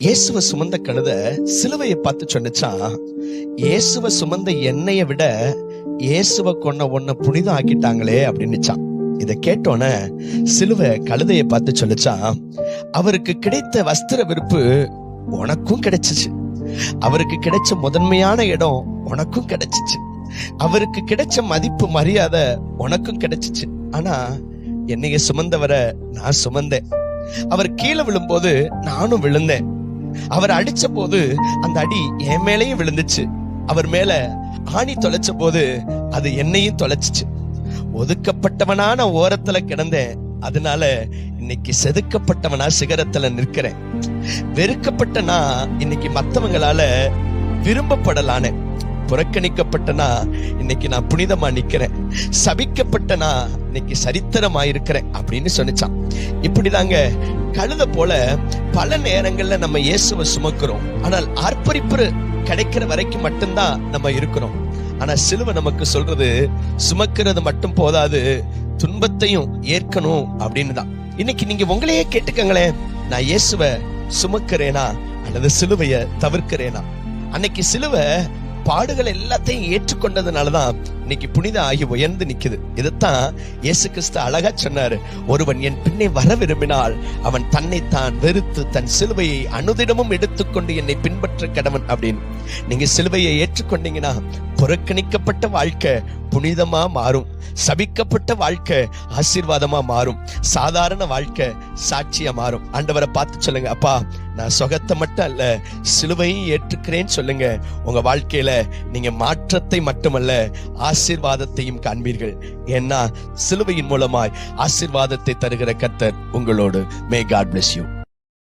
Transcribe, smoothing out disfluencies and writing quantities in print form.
இயேசுவை சுமந்த கழுத சிலுவையை பார்த்து சொன்னிச்சான், இயேசுவை சுமந்த என்னைய விட இயேசுவை கொன்ன ஒன்ன புனிதம் ஆக்கிட்டாங்களே அப்படின்னுச்சான். இதை கேட்டோன்னே சிலுவை கழுதையை பார்த்து சொல்லிச்சான், அவருக்கு கிடைத்த வஸ்திர விருப்பு உனக்கும் கிடைச்சிச்சு, அவருக்கு கிடைச்ச முதன்மையான இடம் உனக்கும் கிடைச்சிச்சு, அவருக்கு கிடைச்ச மதிப்பு மரியாதை உனக்கும் கிடைச்சிச்சு. ஆனா என்னைய சுமந்தவரை நான் சுமந்தேன். அவர் கீழே விழும்போது நானும் விழுந்தேன். அவர் அடிச்ச போது அந்த அடி என் மேலையும் விழுந்துச்சு. அவர் மேல ஆணி தொலைச்ச போது அது என்னையும் தொலைச்சிச்சு. ஒதுக்கப்பட்டவனான ஓரத்துல கிடந்தேன், அதனால இன்னைக்கு செதுக்கப்பட்டவனா சிகரத்துல நிற்கிறேன். வெறுக்கப்பட்டனா இன்னைக்கு மத்தவங்களால விரும்பப்படலானே. புறக்கணிக்கப்பட்டனா இன்னைக்கு நான் புனிதமா நிக்கிறேன். சபிக்கப்பட்டனா இன்னைக்கு சரித்திரமாயிருக்கிறேன் அப்படின்னு சொன்னிச்சான். இப்படிதாங்க கழுத போல பல நேரங்கள்ல நம்ம இயேசுவை சுமக்கிறோம். ஆனால் ஆர்ப்பரிப்பு கிடைக்கிற வரைக்கும் மட்டும்தான் நம்ம இருக்கிறோம். ஆனா சிலுவை நமக்கு சொல்றது, சுமக்கிறது மட்டும் போதாது, துன்பத்தையும் ஏற்கணும் அப்படின்னு தான். இன்னைக்கு நீங்க உங்களையே கேட்டுக்கங்களேன், நான் இயேசுவை சுமக்கிறேனா அல்லது சிலுவைய தவிர்க்கிறேனா? அன்னைக்கு சிலுவை பாடுகள் எல்லாத்தையும் ஏற்றுக்கொண்டதுனாலதான் இன்னைக்கு புனித ஆகி உயர்ந்து நிக்குது. இதைத்தான் இயேசு கிறிஸ்து அழகா சொன்னாரு, ஒருவன் என் பின்னே வர விரும்பினால் அவன் தன்னைத்தான் வெறுத்து தன் சிலுவையை அனுதினமும் எடுத்துக்கொண்டு என்னை பின்பற்ற கடவன் அப்படின்னு. நீங்க சிலுவையை ஏற்றுக்கொண்டீங்கன்னா புறக்கணிக்கப்பட்ட வாழ்க்கை புனிதமா மாறும், சபிக்கப்பட்ட வாழ்க்கை ஆசீர்வாதமா மாறும், சாதாரண வாழ்க்கை சாட்சியா மாறும். ஆண்டவரை பார்த்து சொல்லுங்க, அப்பா நான் சுகத்தை மட்டும் அல்ல சிலுவையும் ஏற்றுக்கிறேன்னு சொல்லுங்க. உங்க வாழ்க்கையில நீங்க மாற்றத்தை மட்டுமல்ல ஆசீர்வாதத்தையும் காண்பீர்கள். ஏன்னா சிலுவையின் மூலமாய் ஆசீர்வாதத்தை தருகிற கர்த்தர் உங்களோடு. May God bless you.